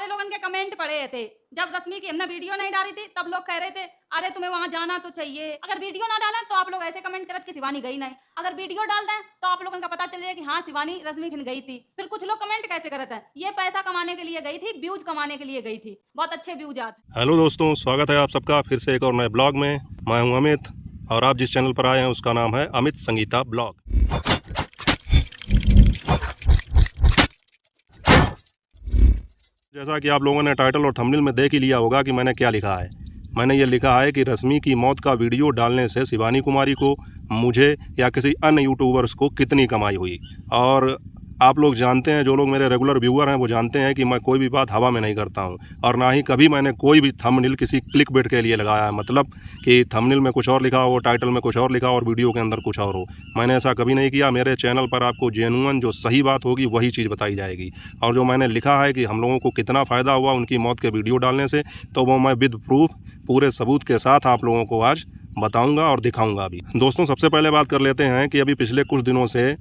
सारे लोगों के कमेंट पड़े थे। जब रश्मि की हमने वीडियो नहीं डाली थी तब लोग कह रहे थे अरे तुम्हें वहां जाना तो चाहिए। अगर वीडियो ना डालें तो आप लोग ऐसे कमेंट करत कि शिवानी गई नहीं, अगर वीडियो डाल दें तो आप लोगों का पता चल जाए कि हाँ शिवानी रश्मि खिन गई थी। फिर कुछ लोग कमेंट कैसे करते हैं, ये पैसा कमाने के लिए गई थी, व्यूज कमाने के लिए गई थी, बहुत अच्छे व्यूज आते। हेलो दोस्तों, स्वागत है आप सबका फिर से एक और नए ब्लॉग में। मैं हूं अमित और आप जिस चैनल पर आए हैं उसका नाम है अमित संगीता ब्लॉग। जैसा कि आप लोगों ने टाइटल और थंबनेल में देख ही लिया होगा कि मैंने क्या लिखा है। मैंने ये लिखा है कि रश्मि की मौत का वीडियो डालने से शिवानी कुमारी को, मुझे या किसी अन्य यूट्यूबर्स को कितनी कमाई हुई। और आप लोग जानते हैं, जो लोग मेरे रेगुलर व्यूअर हैं वो जानते हैं कि मैं कोई भी बात हवा में नहीं करता हूं और ना ही कभी मैंने कोई भी थंबनेल किसी क्लिक बेट के लिए लगाया है। मतलब कि थंबनेल में कुछ और लिखा हो, टाइटल में कुछ और लिखा हो और वीडियो के अंदर कुछ और हो। मैंने ऐसा कभी नहीं किया। मेरे चैनल पर आपको जेन्युइन जो सही बात होगी वही चीज़ बताई जाएगी। और जो मैंने लिखा है कि हम लोगों को कितना फ़ायदा हुआ उनकी मौत के वीडियो डालने से, तो वो मैं विद प्रूफ पूरे सबूत के साथ आप लोगों को आज बताऊँगा और दिखाऊँगा भी। दोस्तों, सबसे पहले बात कर लेते हैं कि अभी पिछले कुछ दिनों से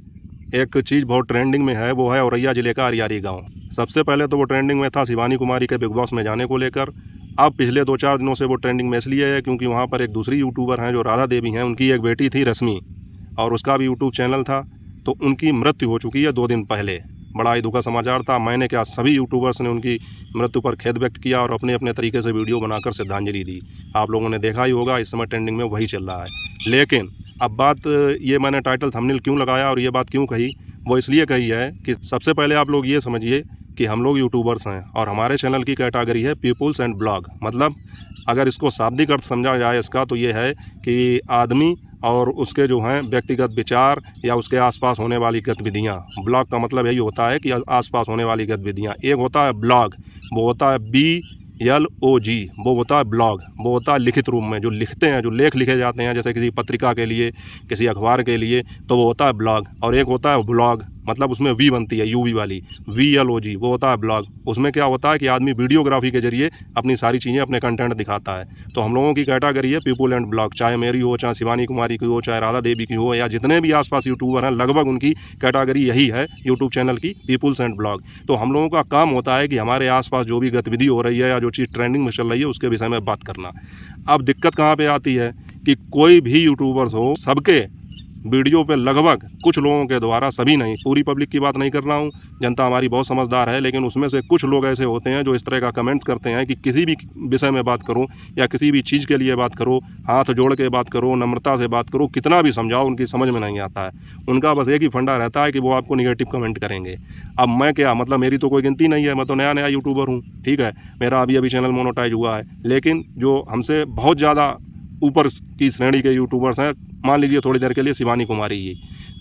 एक चीज़ बहुत ट्रेंडिंग में है, वो है औरैया ज़िले का अरियारी गांव। सबसे पहले तो वो ट्रेंडिंग में था शिवानी कुमारी के बिग बॉस में जाने को लेकर। अब पिछले 2-4 दिनों से वो ट्रेंडिंग में इसलिए है क्योंकि वहाँ पर एक दूसरी यूट्यूबर हैं जो राधा देवी हैं, उनकी एक बेटी थी रश्मि और उसका भी यूट्यूब चैनल था, तो उनकी मृत्यु हो चुकी है 2 दिन पहले। बड़ा ही दुख का समाचार था। मैंने क्या, सभी यूट्यूबर्स ने उनकी मृत्यु पर खेद व्यक्त किया और अपने अपने तरीके से वीडियो बनाकर श्रद्धांजलि दी। आप लोगों ने देखा ही होगा, इस समय ट्रेंडिंग में वही चल रहा है। लेकिन अब बात ये, मैंने टाइटल थंबनेल क्यों लगाया और ये बात क्यों कही, वो इसलिए कही है कि सबसे पहले आप लोग ये समझिए कि हम लोग यूट्यूबर्स हैं और हमारे चैनल की कैटेगरी है पीपुल्स एंड ब्लॉग। मतलब अगर इसको शाब्दिक अर्थ समझा जाए इसका, तो ये है कि आदमी और उसके जो हैं व्यक्तिगत विचार या उसके आसपास होने वाली गतिविधियाँ। ब्लॉग का मतलब यही होता है कि आसपास होने वाली गतिविधियाँ। एक होता है ब्लॉग, वो होता है BLOG, वो होता है ब्लॉग, वो होता है लिखित रूप में जो लिखते हैं, जो लेख लिखे जाते हैं, जैसे किसी पत्रिका के लिए, किसी अखबार के लिए, तो वो होता है ब्लॉग। और एक होता है ब्लॉग, मतलब उसमें वी बनती है, UV वाली, VLOG, वो होता है ब्लॉग। उसमें क्या होता है कि आदमी वीडियोग्राफी के जरिए अपनी सारी चीज़ें, अपने कंटेंट दिखाता है। तो हम लोगों की कैटेगरी है पीपुल एंड ब्लॉग, चाहे मेरी हो, चाहे शिवानी कुमारी की हो, चाहे राधा देवी की हो, या जितने भी आसपास यूट्यूबर हैं, लगभग उनकी कैटेगरी यही है यूट्यूब चैनल की, पीपुल्स एंड ब्लॉग। तो हम लोगों का काम होता है कि हमारे आसपास जो भी गतिविधि हो रही है या जो चीज़ ट्रेंडिंग में चल रही है उसके विषय में बात करना। अब दिक्कत कहाँ पे आती है कि कोई भी यूट्यूबर्स हो, सबके वीडियो पे लगभग कुछ लोगों के द्वारा, सभी नहीं, पूरी पब्लिक की बात नहीं कर रहा हूँ, जनता हमारी बहुत समझदार है, लेकिन उसमें से कुछ लोग ऐसे होते हैं जो इस तरह का कमेंट्स करते हैं कि किसी भी विषय में बात करो या किसी भी चीज़ के लिए बात करो, हाथ जोड़ के बात करो, नम्रता से बात करो, कितना भी समझाओ उनकी समझ में नहीं आता है। उनका बस एक ही फंडा रहता है कि वो आपको निगेटिव कमेंट करेंगे। अब मैं क्या, मतलब मेरी तो कोई गिनती नहीं है, मैं तो नया नया यूट्यूबर हूँ, ठीक है, मेरा अभी चैनल मोनेटाइज हुआ है। लेकिन जो हमसे बहुत ज़्यादा ऊपर की श्रेणी के यूट्यूबर्स हैं, मान लीजिए थोड़ी देर के लिए शिवानी कुमारी जी,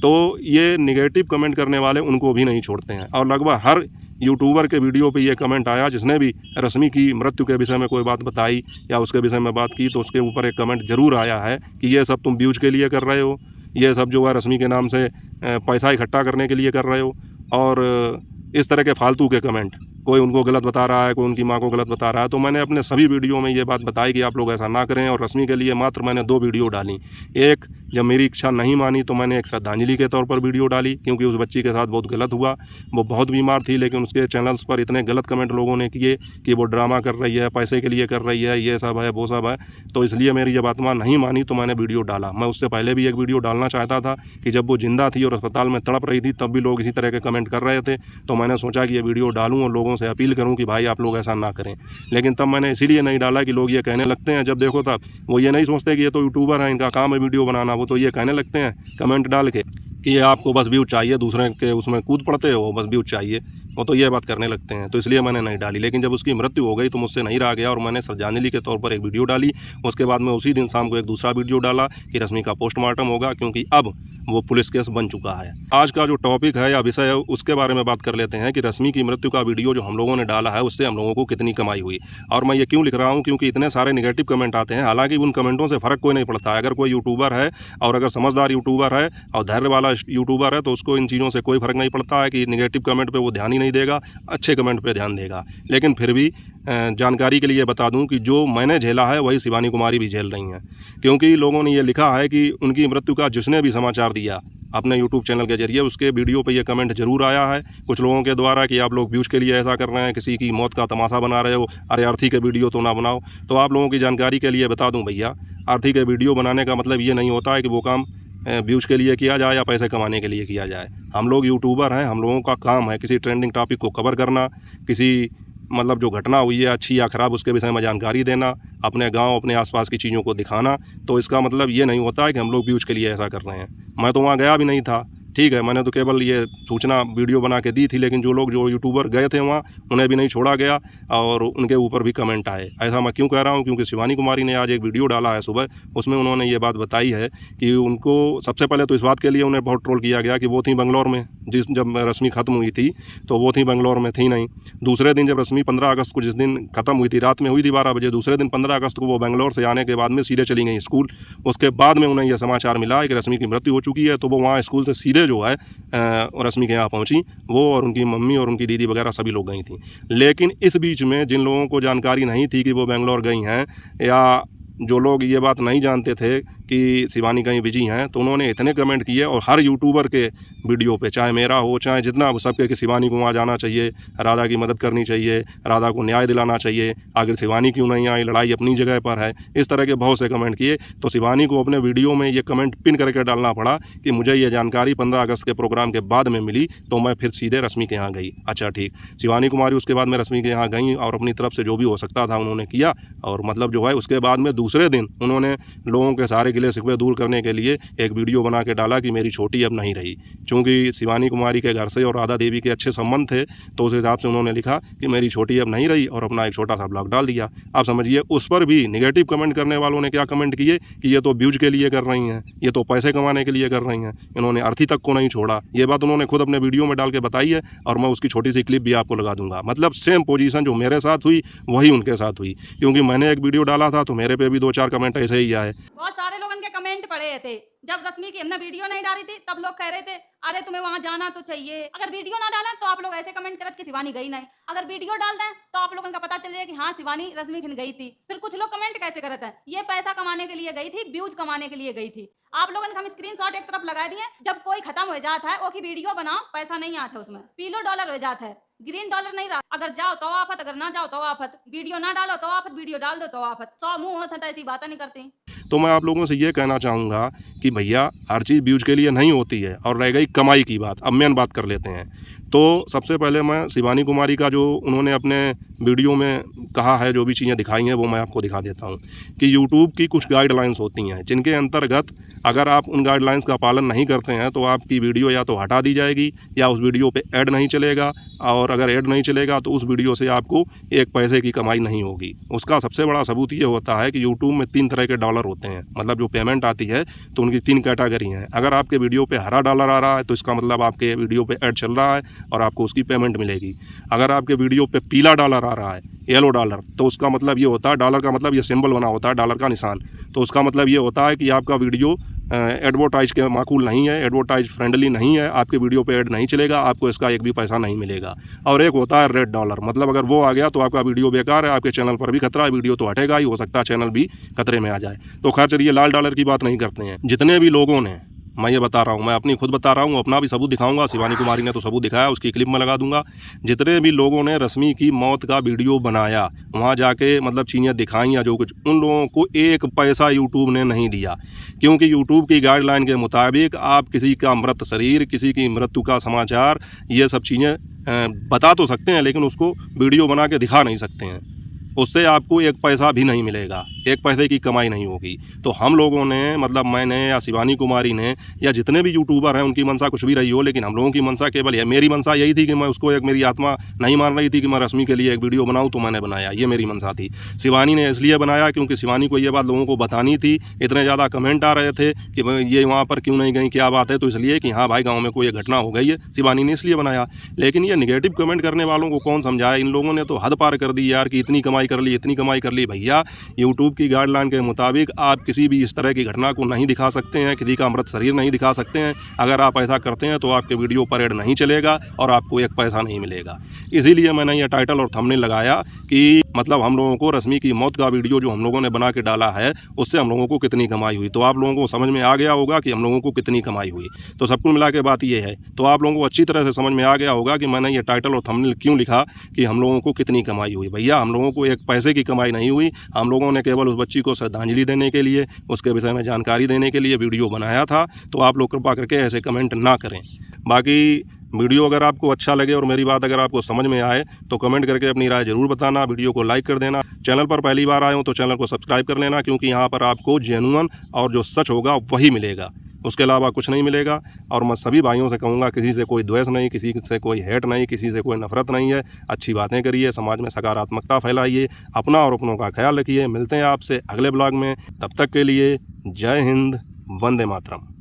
तो ये निगेटिव कमेंट करने वाले उनको भी नहीं छोड़ते हैं। और लगभग हर यूट्यूबर के वीडियो पे ये कमेंट आया, जिसने भी रश्मि की मृत्यु के विषय में कोई बात बताई या उसके विषय में बात की, तो उसके ऊपर एक कमेंट ज़रूर आया है कि ये सब तुम व्यूज के लिए कर रहे हो, ये सब जो है रश्मि के नाम से पैसा इकट्ठा करने के लिए कर रहे हो। और इस तरह के फालतू के कमेंट, कोई उनको गलत बता रहा है, कोई उनकी माँ को गलत बता रहा है। तो मैंने अपने सभी वीडियो में ये बात बताई कि आप लोग ऐसा ना करें। और रश्मि के लिए मात्र मैंने 2 वीडियो डाली। एक, जब मेरी इच्छा नहीं मानी तो मैंने एक श्रद्धांजलि के तौर पर वीडियो डाली, क्योंकि उस बच्ची के साथ बहुत गलत हुआ। वो बहुत बीमार थी, लेकिन उसके चैनल्स पर इतने गलत कमेंट लोगों ने किए कि वो ड्रामा कर रही है, पैसे के लिए कर रही है, ये सब है, वो सब है। तो इसलिए मेरी जब आत्मा नहीं मानी तो मैंने वीडियो डाला। मैं उससे पहले भी एक वीडियो डालना चाहता था कि जब वो जिंदा थी और अस्पताल में तड़प रही थी, तब भी लोग इसी तरह के कमेंट कर रहे थे। तो मैंने सोचा कि ये वीडियो डालूं और लोगों से अपील करूं कि भाई आप लोग ऐसा ना करें। लेकिन तब मैंने इसीलिए नहीं डाला कि लोग ये कहने लगते हैं, जब देखो तब वो ये नहीं सोचते कि ये तो यूट्यूबर हैं, इनका काम है वीडियो बनाना, वो तो ये कहने लगते हैं कमेंट डाल के कि ये आपको बस व्यूज चाहिए, दूसरे के उसमें कूद पड़ते हो, बस व्यूज चाहिए, वो तो ये बात करने लगते हैं। तो इसलिए मैंने नहीं डाली। लेकिन जब उसकी मृत्यु हो गई तो मुझसे नहीं रहा गया और मैंने श्रद्धांजलि के तौर पर एक वीडियो डाली। उसके बाद मैं उसी दिन शाम को एक दूसरा वीडियो डाला कि रश्मि का पोस्टमार्टम होगा, क्योंकि अब वो पुलिस केस बन चुका है। आज का जो टॉपिक है या विषय है उसके बारे में बात कर लेते हैं कि रश्मि की मृत्यु का वीडियो जो हम लोगों ने डाला है उससे हम लोगों को कितनी कमाई हुई। और मैं ये क्यों लिख रहा हूँ, क्योंकि इतने सारे नेगेटिव कमेंट आते हैं। हालांकि उन कमेंटों से फ़र्क कोई नहीं पड़ता है। अगर कोई यूट्यूबर है और अगर समझदार यूट्यूबर है और धैर्य वाला यूट्यूबर है तो उसको इन चीज़ों से कोई फ़र्क नहीं पड़ता है कि नेगेटिव कमेंट पर वो ध्यान ही नहीं देगा, अच्छे कमेंट पे ध्यान देगा। लेकिन फिर भी जानकारी के लिए बता दूं कि जो मैंने झेला है वही शिवानी कुमारी भी झेल रही हैं, क्योंकि लोगों ने ये लिखा है कि उनकी मृत्यु का जिसने भी समाचार दिया अपने यूट्यूब चैनल के जरिए, उसके वीडियो पे ये कमेंट जरूर आया है कुछ लोगों के द्वारा कि आप लोग व्यूज़ के लिए ऐसा कर रहे हैं, किसी की मौत का तमाशा बना रहे हो, अरे आरती के वीडियो तो ना बनाओ। तो आप लोगों की जानकारी के लिए बता दूं भैया, आरती के वीडियो बनाने का मतलब ये नहीं होता है कि वो काम व्यूज़ के लिए किया जाए या पैसे कमाने के लिए किया जाए। हम लोग यूट्यूबर हैं, हम लोगों का काम है किसी ट्रेंडिंग टॉपिक को कवर करना, किसी मतलब जो घटना हुई है अच्छी या ख़राब उसके विषय में जानकारी देना, अपने गांव अपने आसपास की चीज़ों को दिखाना। तो इसका मतलब ये नहीं होता है कि हम लोग व्यूज़ के लिए ऐसा कर रहे हैं। मैं तो वहाँ गया भी नहीं था, ठीक है, मैंने तो केवल ये सूचना वीडियो बना के दी थी, लेकिन जो लोग जो यूट्यूबर गए थे वहाँ उन्हें भी नहीं छोड़ा गया और उनके ऊपर भी कमेंट आए। ऐसा मैं क्यों कह रहा हूँ, क्योंकि शिवानी कुमारी ने आज एक वीडियो डाला है सुबह, उसमें उन्होंने ये बात बताई है कि उनको सबसे पहले तो इस बात के लिए उन्हें बहुत ट्रोल किया गया कि वो थी बंगलौर में, जब रश्मि ख़त्म हुई थी तो वो थी बंगलौर में, थी नहीं। दूसरे दिन जब रश्मि 15 अगस्त को जिस दिन ख़त्म हुई थी, रात में हुई थी 12 बजे, दूसरे दिन 15 अगस्त को वो बंगलौर से आने के बाद में सीधे चली गई स्कूल। उसके बाद में उन्हें यह समाचार मिला है कि रश्मि की मृत्यु हो चुकी है, तो वो वहाँ स्कूल से सीधे जो है रश्मि के यहाँ पहुँची, वो और उनकी मम्मी और उनकी दीदी वगैरह सभी लोग गई थी। लेकिन इस बीच में जिन लोगों को जानकारी नहीं थी कि वो बेंगलोर गई हैं, या जो लोग ये बात नहीं जानते थे कि शिवानी कहीं बिजी हैं, तो उन्होंने इतने कमेंट किए और हर यूट्यूबर के वीडियो पे, चाहे मेरा हो चाहे जितना, सबके कि शिवानी को वहाँ जाना चाहिए, राधा की मदद करनी चाहिए, राधा को न्याय दिलाना चाहिए, आखिर शिवानी क्यों नहीं आई, लड़ाई अपनी जगह पर है, इस तरह के बहुत से कमेंट किए। तो शिवानी को अपने वीडियो में ये कमेंट पिन करके डालना पड़ा कि मुझे ये जानकारी 15 अगस्त के प्रोग्राम के बाद में मिली, तो मैं फिर सीधे रश्मि के यहाँ गई। अच्छा ठीक, शिवानी कुमारी उसके बाद में रश्मि के यहाँ गई और अपनी तरफ से जो भी हो सकता था उन्होंने किया, और मतलब जो है उसके बाद में दूसरे दिन उन्होंने लोगों के सारे गिले शिकवे दूर करने के लिए एक वीडियो बना के डाला कि मेरी छोटी अब नहीं रही। चूँकि शिवानी कुमारी के घर से और राधा देवी के अच्छे संबंध थे, तो उस हिसाब से उन्होंने लिखा कि मेरी छोटी अब नहीं रही और अपना एक छोटा सा ब्लॉग डाल दिया। आप समझिए, उस पर भी निगेटिव कमेंट करने वालों ने क्या कमेंट किए कि ये तो व्यूज के लिए कर रही हैं, ये तो पैसे कमाने के लिए कर रही हैं, इन्होंने आरती तक को नहीं छोड़ा। ये बात उन्होंने खुद अपने वीडियो में डाल के बताई है और मैं उसकी छोटी सी क्लिप भी आपको लगा दूंगा। मतलब सेम पोजीशन जो मेरे साथ हुई वही उनके साथ हुई, क्योंकि मैंने एक वीडियो डाला था तो मेरे पे भी 2-4 कमेंट ऐसे ही आए। बहुत सारे लोग इनके कमेंट पढ़े थे। जब रश्मि की हमने वीडियो नहीं डाली थी तब लोग कह रहे थे अरे तुम्हें वहां जाना तो चाहिए। अगर वीडियो ना डालें तो आप लोग ऐसे कमेंट करत कि शिवानी गई नहीं, अगर वीडियो डाल दें तो आप लोगों का पता चल जाए कि हाँ शिवानी रश्मि खिन गई थी। फिर कुछ लोग कमेंट कैसे करते हैं, ये पैसा कमाने के लिए गई थी, व्यूज कमाने के लिए गई थी। आप लोगों ने हम स्क्रीनशॉट एक तरफ लगा दिए, जब कोई खत्म हो जाता है ओकी वीडियो बनाओ, पैसा नहीं आता उसमें, पीलो डॉलर हो जाता है, ग्रीन डॉलर नहीं रहा। अगर जाओ तो आफत, अगर ना जाओ तो आफत, वीडियो ना डालो तो आफत, वीडियो डाल दो तो आफत। 100 मुंह होता है, ऐसी बातें नहीं करती। तो मैं आप लोगों से ये कहना चाहूँगा कि भैया हर चीज़ व्यूज के लिए नहीं होती है। और रह गई कमाई की बात, अब मेन बात कर लेते हैं। तो सबसे पहले मैं शिवानी कुमारी का जो उन्होंने अपने वीडियो में कहा है, जो भी चीज़ें दिखाई हैं वो मैं आपको दिखा देता हूँ कि यूट्यूब की कुछ गाइडलाइंस होती हैं जिनके अंतर्गत अगर आप उन गाइडलाइंस का पालन नहीं करते हैं तो आपकी वीडियो या तो हटा दी जाएगी या उस वीडियो पे ऐड नहीं चलेगा, और अगर ऐड नहीं चलेगा तो उस वीडियो से आपको एक पैसे की कमाई नहीं होगी। उसका सबसे बड़ा सबूत ये होता है कि यूट्यूब में 3 तरह के डॉलर होते हैं, मतलब जो पेमेंट आती है तो उनकी 3 कैटेगरी हैं। अगर आपके वीडियो पे हरा डॉलर आ रहा है तो इसका मतलब आपके वीडियो पे ऐड चल रहा है और आपको उसकी पेमेंट मिलेगी। अगर आपके वीडियो पे पीला डॉलर आ रहा है, येलो डॉलर, तो उसका मतलब ये होता है, डॉलर का मतलब ये सिंबल बना होता है, डॉलर का निशान, तो उसका मतलब ये होता है कि आपका वीडियो एडवर्टाइज के माकूल नहीं है, एडवर्टाइज फ्रेंडली नहीं है, आपके वीडियो पे ऐड नहीं चलेगा, आपको इसका एक भी पैसा नहीं मिलेगा। और एक होता है रेड डॉलर, मतलब अगर वो आ गया तो आपका वीडियो बेकार है, आपके चैनल पर भी खतरा है, वीडियो तो हटेगा ही, हो सकता है चैनल भी खतरे में आ जाए। तो खैर चलिए, लाल डॉलर की बात नहीं करते हैं। जितने भी लोगों ने, मैं ये बता रहा हूँ, मैं अपनी खुद बता रहा हूँ, अपना भी सबूत दिखाऊंगा, शिवानी कुमारी ने तो सबूत दिखाया, उसकी क्लिप में लगा दूंगा। जितने भी लोगों ने रश्मि की मौत का वीडियो बनाया, वहाँ जाके मतलब चीज़ें दिखाई या जो कुछ, उन लोगों को एक पैसा यूट्यूब ने नहीं दिया, क्योंकि यूट्यूब की गाइडलाइन के मुताबिक आप किसी का मृत शरीर, किसी की मृत्यु का समाचार, ये सब चीज़ें बता तो सकते हैं लेकिन उसको वीडियो बना के दिखा नहीं सकते हैं। उससे आपको एक पैसा भी नहीं मिलेगा, एक पैसे की कमाई नहीं होगी। तो हम लोगों ने, मतलब मैंने या शिवानी कुमारी ने या जितने भी यूट्यूबर हैं, उनकी मनसा कुछ भी रही हो, लेकिन हम लोगों की मनसा केवल है, मेरी मनसा यही थी कि मैं उसको, एक मेरी आत्मा नहीं मान रही थी कि मैं रश्मि के लिए एक वीडियो बनाऊँ, तो मैंने बनाया, ये मेरी मनसा थी। शिवानी ने इसलिए बनाया क्योंकि शिवानी को ये बात लोगों को बतानी थी, इतने ज़्यादा कमेंट आ रहे थे कि ये वहाँ पर क्यों नहीं गई, क्या बात है, तो इसलिए कि हाँ भाई गाँव में कोई घटना हो गई है, शिवानी ने इसलिए बनाया। लेकिन ये निगेटिव कमेंट करने वालों को कौन समझाए, इन लोगों ने तो हद पार कर दी यार कि इतनी कमाई कर ली, इतनी कमाई कर ली। भैया यूट्यूब यूट्यूब की गाइडलाइन के मुताबिक आप किसी भी इस तरह की घटना को नहीं दिखा सकते हैं, किसी का मृत शरीर नहीं दिखा सकते हैं। अगर आप ऐसा करते हैं तो आपके वीडियो पर ऐड नहीं चलेगा और आपको एक पैसा नहीं मिलेगा। इसीलिए मैंने ये टाइटल और थंबनेल लगाया कि मतलब हम लोगों को रश्मि की मौत का वीडियो जो हम लोगों ने बना के डाला है उससे हम लोगों को कितनी कमाई हुई। तो आप लोगों को समझ में आ गया होगा कि हम लोगों को कितनी कमाई हुई। तो सब कुछ मिला के बात ये है, तो आप लोगों को अच्छी तरह से समझ में आ गया होगा कि मैंने ये टाइटल और थंबनेल क्यों लिखा कि हम लोगों को कितनी कमाई हुई। भैया हम लोगों को एक पैसे की कमाई नहीं हुई, हम लोगों ने केवल उस बच्ची को श्रद्धांजलि देने के लिए, उसके विषय में जानकारी देने के लिए वीडियो बनाया था। तो आप लोग कृपा करके ऐसे कमेंट ना करें। बाकी वीडियो अगर आपको अच्छा लगे और मेरी बात अगर आपको समझ में आए तो कमेंट करके अपनी राय ज़रूर बताना, वीडियो को लाइक कर देना। चैनल पर पहली बार आए हो तो चैनल को सब्सक्राइब कर लेना, क्योंकि यहाँ पर आपको जेन्युइन और जो सच होगा वही मिलेगा, उसके अलावा कुछ नहीं मिलेगा। और मैं सभी भाइयों से कहूँगा, किसी से कोई द्वेष नहीं, किसी से कोई हेट नहीं, किसी से कोई नफरत नहीं है। अच्छी बातें करिए, समाज में सकारात्मकता फैलाइए, अपना और अपनों का ख्याल रखिए। मिलते हैं आपसे अगले ब्लॉग में, तब तक के लिए जय हिंद, वंदे मातरम।